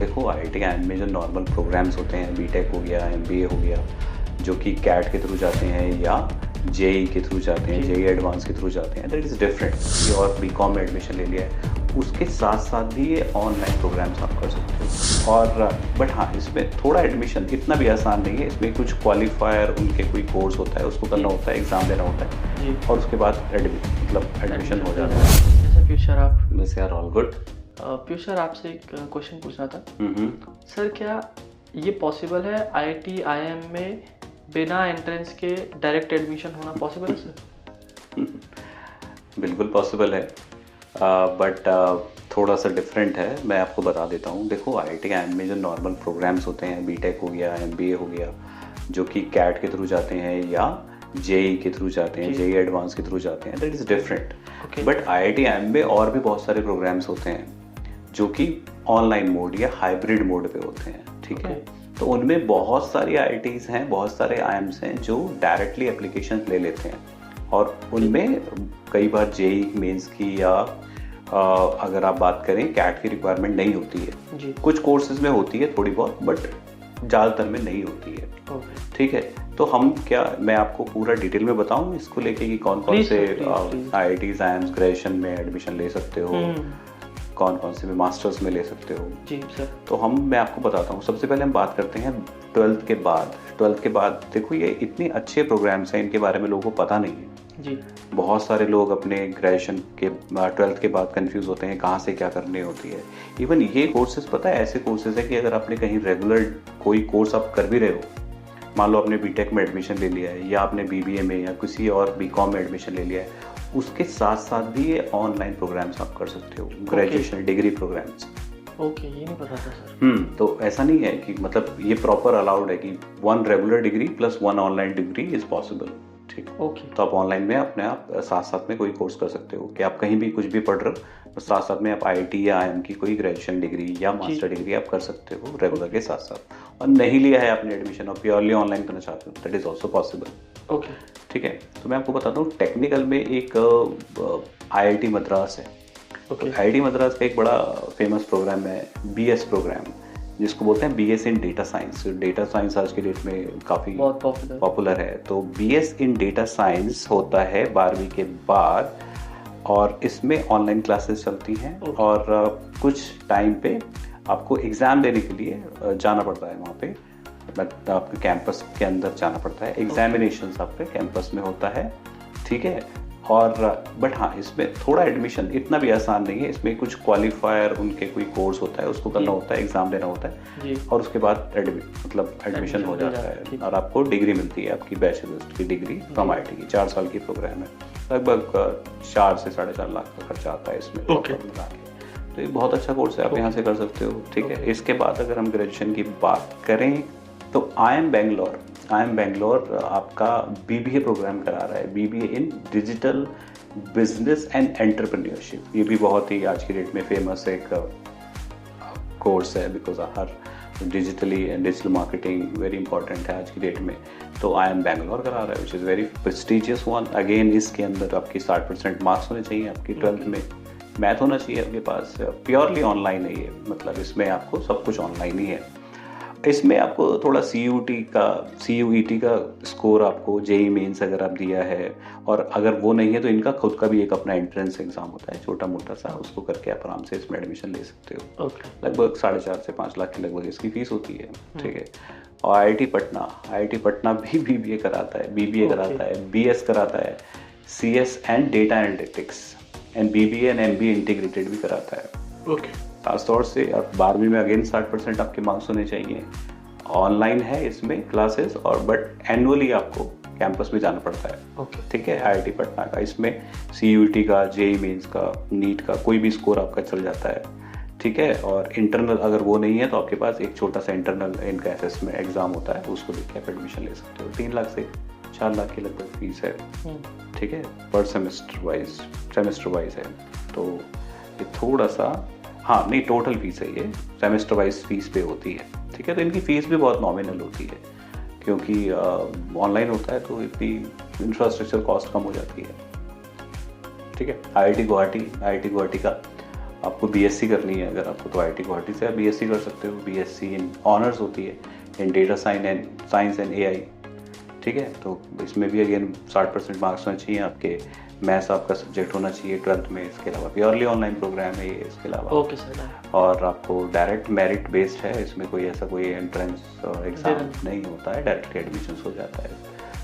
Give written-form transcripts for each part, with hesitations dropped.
देखो IIT I'm में जो नॉर्मल प्रोग्राम्स होते हैं, बीटेक हो गया, एमबीए हो गया, जो कि कैट के थ्रू जाते हैं या जेई के थ्रू जाते हैं, जेई एडवांस के थ्रू जाते हैं, दैट इज़ डिफरेंट। और बीकॉम में एडमिशन ले लिया है, उसके साथ साथ भी ये ऑनलाइन प्रोग्राम्स आप कर सकते हो। और बट हाँ, इसमें थोड़ा एडमिशन इतना भी आसान नहीं है। इसमें कुछ क्वालिफायर उनके कोई कोर्स होता है, उसको करना होता है, एग्ज़ाम देना होता है और उसके बाद एडमिशन हो जाता है। जैसे फ्यूचर आप बस यार, ऑल गुड। फ्यूचर आपसे एक क्वेश्चन पूछना था सर, क्या ये पॉसिबल है आईआईटी आईएम में बिना एंट्रेंस के डायरेक्ट एडमिशन होना पॉसिबल है सर? बिल्कुल पॉसिबल है, बट थोड़ा सा डिफरेंट है। मैं आपको बता देता हूँ। देखो आईआईटी आइएम में जो नॉर्मल प्रोग्राम्स होते हैं, बीटेक हो गया, एमबीए हो गया, जो कि कैट के थ्रू जाते हैं या जेई के थ्रू जाते हैं, जेई एडवांस के थ्रू जाते हैं, that is different. But IIT I'm में और भी बहुत सारे प्रोग्राम्स होते हैं जो कि ऑनलाइन मोड या हाइब्रिड मोड पे होते हैं, ठीक है। तो उनमें बहुत सारी आईआईटीज हैं, बहुत सारे आईएम्स हैं जो डायरेक्टली एप्लीकेशन ले लेते हैं और उनमें कई बार जेई मेंस की या अगर आप बात करें कैट की रिक्वायरमेंट नहीं होती है। कुछ कोर्सेज में होती है थोड़ी बहुत, बट ज़्यादातर में नहीं होती है, ठीक है। तो मैं आपको पूरा डिटेल में बताऊं इसको लेके कि कौन कौन से आईआईटीज आईएम्स ग्रेजुएशन में एडमिशन ले सकते हो, कौन कौन से में मास्टर्स में ले सकते हो। जी सर। तो मैं आपको बताता हूँ। सबसे पहले हम बात करते हैं 12th के बाद। 12th के बाद देखो, ये इतने अच्छे प्रोग्राम्स हैं, इनके बारे में लोगों को पता नहीं है जी। बहुत सारे लोग अपने ग्रेजुएशन के 12th के बाद कंफ्यूज होते हैं कहाँ से क्या करनी होती है। इवन ये कोर्सेज, पता है, ऐसे कोर्सेज है कि अगर आपने कहीं रेगुलर कोई कोर्स आप कर भी रहे हो, मान लो आपने बीटेक में एडमिशन ले लिया है या आपने बीबीए में या किसी और बीकॉम में एडमिशन ले लिया है, उसके साथ साथ भी ये ऑनलाइन प्रोग्राम्स आप कर सकते हो, ग्रेजुएशन डिग्री प्रोग्राम्स। ये नहीं पता था सर। तो ऐसा नहीं है कि मतलब ये प्रॉपर अलाउड है कि 1 regular degree plus 1 online degree is possible, ठीक। तो आप ऑनलाइन में अपने आप साथ साथ में कोई कोर्स कर सकते हो कि आप कहीं भी कुछ भी पढ़ रहे हो, तो साथ साथ में आप आईआईटी या आईएम की कोई ग्रेजुएशन डिग्री या मास्टर डिग्री आप कर सकते हो रेगुलर के साथ साथ। और नहीं लिया है आपने एडमिशन और प्योरली ऑनलाइन करना चाहते हो, दैट इज ऑल्सो पॉसिबल, ठीक है। तो मैं आपको बताता हूँ, टेक्निकल में एक आईआईटी मद्रास है। आईआईटी मद्रास का एक बड़ा फेमस प्रोग्राम है बीएस प्रोग्राम, जिसको बोलते हैं बीएस इन डेटा साइंस। डेटा साइंस आज की डेट में काफ़ी पॉपुलर है। तो बीएस इन डेटा साइंस होता है 12वीं के बाद, और इसमें ऑनलाइन क्लासेस चलती हैं और कुछ टाइम पे आपको एग्ज़ाम देने के लिए जाना पड़ता है वहाँ पे, आपके कैंपस के अंदर जाना पड़ता है। एग्जामिनेशंस आपके कैंपस में होता है, ठीक है। और बट हाँ, इसमें थोड़ा एडमिशन इतना भी आसान नहीं है। इसमें कुछ क्वालिफायर उनके कोई कोर्स होता है, उसको करना होता है, एग्जाम देना होता है और उसके बाद एडमिशन हो जाता है और आपको डिग्री मिलती है, आपकी बैचलर्स की डिग्री फ्रॉम आईआईटी की। 4 साल की प्रोग्राम है, लगभग 4 से 4.5 लाख का खर्चा आता है इसमें मिला के। तो ये बहुत अच्छा कोर्स है, आप यहाँ से कर सकते हो, ठीक है। इसके बाद अगर हम ग्रेजुएशन की बात करें तो आईएम बेंगलोर आपका बीबीए प्रोग्राम करा रहा है, BBA in digital business and entrepreneurship. ये भी बहुत ही आज की डेट में फेमस एक कोर्स है, because her digital marketing very important है आज की डेट में। तो आईएम बेंगलोर करा रहा है, which is very prestigious one. Again इसके अंदर आपकी 60% मार्क्स होने चाहिए, आपकी 12th में मैथ होना चाहिए आपके पास। प्योरली ऑनलाइन है ये, मतलब इसमें आपको सब कुछ ऑनलाइन ही है। इसमें आपको थोड़ा CUET का स्कोर आपको जेई मेंस अगर आप दिया है, और अगर वो नहीं है तो इनका खुद का भी एक अपना एंट्रेंस एग्जाम होता है छोटा मोटा सा, उसको करके आप आराम से इसमें एडमिशन ले सकते हो। लगभग 4.5 से 5 लाख की लगभग इसकी फीस होती है, ठीक है। और आईआईटी पटना भी बीबीए कराता है, बीबीए कराता है, बीएस कराता है, CS and data analytics and BBA and MBA integrated भी कराता है। खासतौर से अब 12वीं में अगेन 60% आपके मार्क्स होने चाहिए। ऑनलाइन है इसमें क्लासेस, और बट एनुअली आपको कैंपस में जाना पड़ता है, ठीक है। आईआईटी पटना का इसमें CUET का, जेई मेंस का, नीट का कोई भी स्कोर आपका चल जाता है, ठीक है। और इंटरनल अगर वो नहीं है तो आपके पास एक छोटा सा इंटरनल इनका असेसमेंट एग्जाम होता है, उसको देख के आप एडमिशन ले सकते हो। 3 लाख से 4 लाख की लगभग फीस है, ठीक है, पर सेमेस्टर वाइज है। तो ये थोड़ा सा, हाँ नहीं, टोटल फीस है ये, सेमेस्टर वाइज फीस पे होती है, ठीक है। तो इनकी फ़ीस भी बहुत नॉमिनल होती है, क्योंकि ऑनलाइन होता है तो इतनी इंफ्रास्ट्रक्चर कॉस्ट कम हो जाती है, ठीक है। आईआईटी गुवाहाटी का आपको बीएससी करनी है अगर आपको, तो आईआईटी गुवाहाटी से आप बीएससी कर सकते हो। बीएससी इन ऑनर्स होती है इन डेटा साइंस एंड एआई, ठीक है। तो इसमें भी अगेन 60% मार्क्स होने चाहिए आपके, मैथ्स आपका सब्जेक्ट होना चाहिए 12th में। इसके अलावा प्योरली ऑनलाइन प्रोग्राम है ये, इसके अलावा ओके सर। और आपको डायरेक्ट मेरिट बेस्ड है, इसमें कोई ऐसा कोई एंट्रेंस एग्ज़ाम नहीं होता है, डायरेक्ट एडमिशन हो जाता है।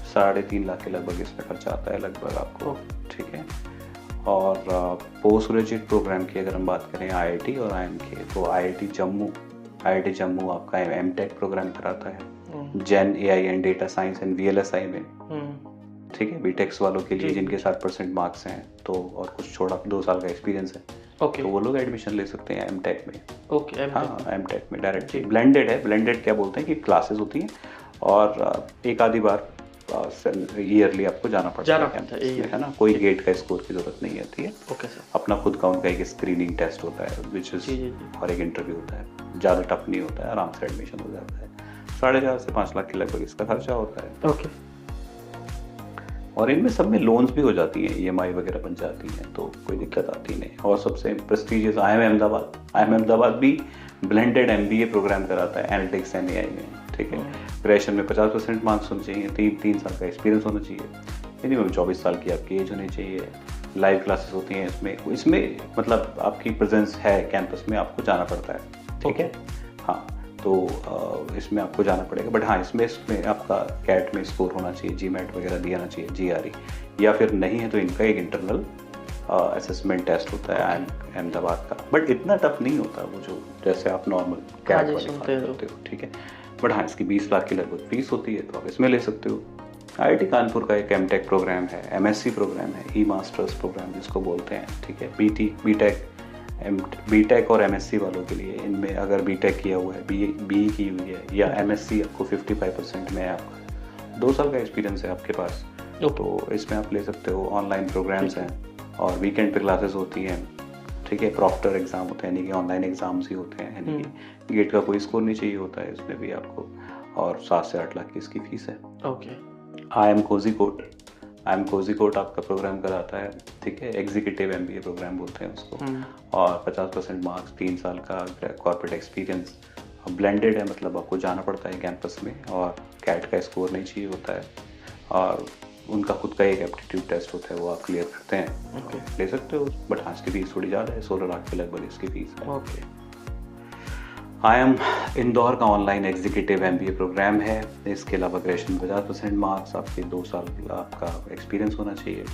3.5 लाख के लगभग इसमें खर्चा आता है लगभग आपको, ठीक है। और पोस्ट ग्रेजुएट प्रोग्राम की अगर हम बात करें आईआईटी और आईएम के, तो आईआईटी जम्मू आपका एमटेक प्रोग्राम कराता है gen AI and data science and VLSI में, ठीक है। बीटेक्स वालों के लिए जिनके 60% मार्क्स हैं तो और कुछ छोड़ा 2 साल का एक्सपीरियंस है, ओके, तो वो लोग एडमिशन ले सकते हैं एमटेक में। ओके, हाँ, एमटेक में डायरेक्ट ब्लेंडेड है। ब्लेंडेड क्या बोलते हैं कि क्लासेस होती हैं और एक आधी बार ईयरली आपको जाना पड़ता है ना, कोई गेट का स्कोर की जरूरत नहीं होती है। Okay sir. अपना खुद का उनका एक स्क्रीनिंग टेस्ट होता है विच इज और एक इंटरव्यू होता है, ज़्यादा टफ नहीं होता है, आराम से एडमिशन हो जाता है। 4.5 से 5 लाख के लगभग इसका खर्चा होता है। ओके। और इनमें सब में लोन्स भी हो जाती हैं, ईएमआई वगैरह बन जाती हैं, तो कोई दिक्कत आती नहीं। और सबसे प्रेस्टीजियस आईएम अहमदाबाद भी ब्लेंडेड एमबीए प्रोग्राम कराता है एनालिटिक्स एंड एआई में, ठीक है। ग्रेजुएशन में 50% मार्क्स होने चाहिए, 3 साल का एक्सपीरियंस होना चाहिए, मिनिमम 24 साल की आपकी एज होनी चाहिए। लाइव क्लासेस होती हैं इसमें मतलब आपकी प्रेजेंस है कैंपस में, आपको जाना पड़ता है, ठीक है। हाँ, तो इसमें आपको जाना पड़ेगा, बट हाँ इसमें आपका कैट में स्कोर होना चाहिए, जीमैट वगैरह दिया होना चाहिए, जीआरई, या फिर नहीं है तो इनका एक इंटरनल असेसमेंट टेस्ट होता है अहमदाबाद का, बट इतना टफ नहीं होता वो जो जैसे आप नॉर्मल कैट वाले करते हो, ठीक है। बट हाँ, इसकी 20 लाख की लगभग फीस होती है, तो आप इसमें ले सकते हो। आईआईटी कानपुर का एक एमटेक प्रोग्राम है, एमएससी प्रोग्राम है, ई मास्टर्स प्रोग्राम जिसको बोलते हैं, ठीक है। बीटेक और एमएससी वालों के लिए, इनमें अगर बीटेक किया हुआ है, बी की हुई है, या एमएससी आपको 55% में आपका 2 साल का एक्सपीरियंस है आपके पास, तो इसमें आप ले सकते हो। ऑनलाइन प्रोग्राम्स हैं और वीकेंड पे क्लासेस होती हैं, ठीक है। प्रॉक्टर एग्जाम होते हैं, यानी कि ऑनलाइन एग्जाम्स ही होते हैं, यानी कि गेट का कोई स्कोर नहीं चाहिए होता है इसमें भी आपको, और 7 से 8 लाख की इसकी फीस है। ओके। आईएम कोझिकोड आपका प्रोग्राम कराता है, ठीक है। एग्जीक्यूटिव एमबीए प्रोग्राम बोलते हैं उसको, और 50% मार्क्स, 3 साल का कॉर्पोरेट एक्सपीरियंस, ब्लेंडेड है, मतलब आपको जाना पड़ता है कैंपस में, और कैट का स्कोर नहीं चाहिए होता है, और उनका खुद का एक एप्टीट्यूड टेस्ट होता है, वो आप क्लियर करते हैं, ले सकते हो। बट हाँ, इसकी फीस थोड़ी ज़्यादा है, 16 लाख के लगभग इसकी फीस है। ओके। आईएम इंदौर का ऑनलाइन एग्जीक्यूटिव एमबीए प्रोग्राम है। इसके अलावा ग्रेजुएशन 50% मार्क्स, आपके 2 साल आपका एक्सपीरियंस होना चाहिए।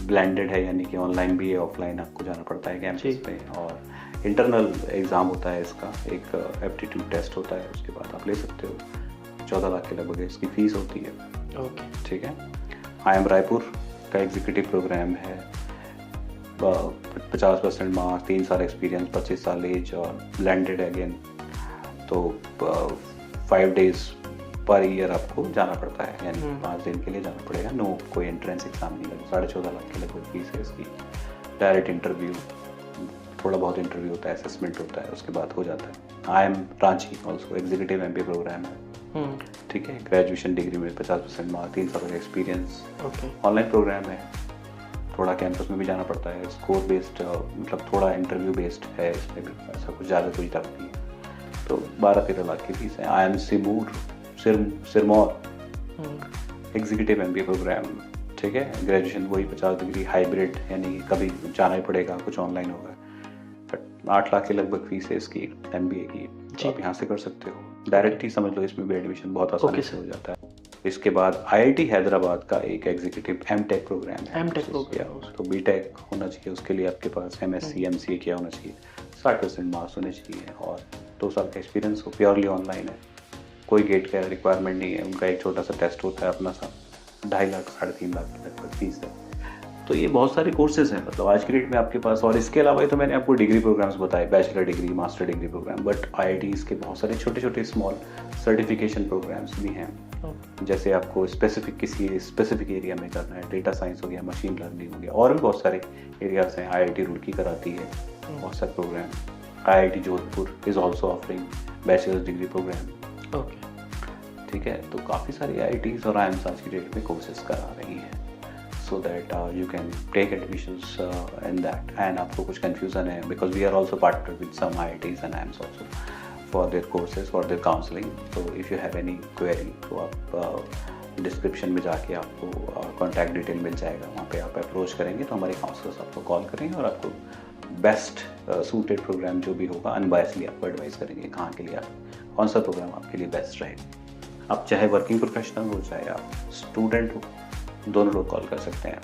ब्लेंडेड है, यानी कि ऑनलाइन भी है, ऑफलाइन आपको जाना पड़ता है कैंपस में, और इंटरनल एग्ज़ाम होता है इसका, एक एप्टीट्यूड टेस्ट होता है, उसके बाद आप ले सकते हो। 14 लाख के लगभग इसकी फ़ीस होती है, ओके, ठीक है। आईएम रायपुर का एग्जीक्यूटिव प्रोग्राम है, 50% मार्क्स, 3 साल एक्सपीरियंस, 25 साल एज, और ब्लेंडेड अगेन, तो 5 डेज पर ईयर आपको जाना पड़ता है, यानी 5 दिन के लिए जाना पड़ेगा। नो कोई एंट्रेंस एग्जाम नहीं लगेगा। 14.5 लाख के लगभग फीस है इसकी। डायरेक्ट इंटरव्यू, थोड़ा बहुत इंटरव्यू होता है, असेसमेंट होता है, उसके बाद हो जाता है। IIM Ranchi also executive MBA program है, ठीक है। ग्रेजुएशन डिग्री में 50% मार्क्स, 3 साल का एक्सपीरियंस, ऑनलाइन प्रोग्राम है, थोड़ा कैंपस में भी जाना पड़ता है, स्कोर बेस्ड, मतलब थोड़ा इंटरव्यू बेस्ड है इसमें भी, ऐसा कुछ ज़्यादा कोई टफ नहीं है। तो 12-13 लाख की फीस है। IIM Sirmaur executive MBA program, ठीक है। ग्रेजुएशन वही 50 डिग्री, हाइब्रिड, यानी कभी जाना ही पड़ेगा, कुछ ऑनलाइन होगा। 8 लाख के लगभग फीस है इसकी एमबीए की, तो आप यहाँ से कर सकते हो। डायरेक्ट ही समझ लो, इसमें भी एडमिशन बहुत आसानी से हो जाता है। इसके बाद आईआईटी हैदराबाद का एक एग्जीक्यूटिव एमटेक प्रोग्राम है, तो बीटेक होना चाहिए, उसके लिए आपके पास एमएससी एमसीए किया होना चाहिए, 60% मार्क्स होने चाहिए, और 2 साल का एक्सपीरियंस हो। प्योरली ऑनलाइन है, कोई गेट का रिक्वायरमेंट नहीं है, उनका एक छोटा सा टेस्ट होता है अपना सा। 2.5 लाख 3.5 लाख की लगभग फीस है। तो ये बहुत सारे कोर्सेज हैं, मतलब आज की डेट में आपके पास। और इसके अलावा तो मैंने आपको डिग्री प्रोग्राम्स बताए, bachelor degree, master degree program, but IITs के बहुत सारे छोटे छोटे स्मॉल सर्टिफिकेशन प्रोग्राम्स भी हैं। जैसे आपको किसी स्पेसिफिक एरिया में करना है, डेटा साइंस हो गया, मशीन लर्निंग हो गया, और भी बहुत सारे एरियाज हैं। आईआईटी रुड़की कराती है बहुत सारे program. IIT Jodhpur is also offering bachelor degree program, ठीक है। तो काफ़ी सारी आईआईटीज़ और आईएम्स आज की डेट में कोर्सेज करा रही हैं। so that you can take admissions in that. And आपको कुछ confusion है, because we are also partnered with some IITs and IIMs also for their courses, for their counseling. So if you have any query, तो आप description में जाके आपको contact detail मिल जाएगा, वहाँ पे आप अप्रोच करेंगे तो हमारे काउंसलर्स आपको कॉल करेंगे और आपको बेस्ट सूटेड प्रोग्राम जो भी होगा अनबायसली आपको एडवाइस करेंगे कहाँ के लिए आप कौन सा प्रोग्राम आपके लिए बेस्ट रहेगा। आप चाहे वर्किंग प्रोफेशनल हो चाहे आप स्टूडेंट हो, दोनों लोग कॉल कर सकते हैं।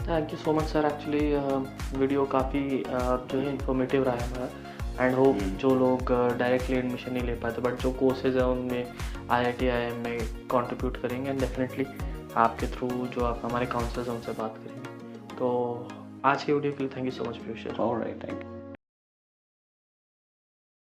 Thank you so much sir. Actually video काफ़ी जो है इन्फॉर्मेटिव रहा है हमारा, एंड होप जो लोग डायरेक्टली एडमिशन नहीं ले पाते बट जो कोर्सेज है उनमें IIT IIM में कंट्रीब्यूट करेंगे, एंड डेफिनेटली आपके थ्रू जो आप हमारे काउंसलर्स हैं उनसे बात करेंगे। तो आज की वीडियो के लिए thank you so much Piyush sir. Alright, thank you.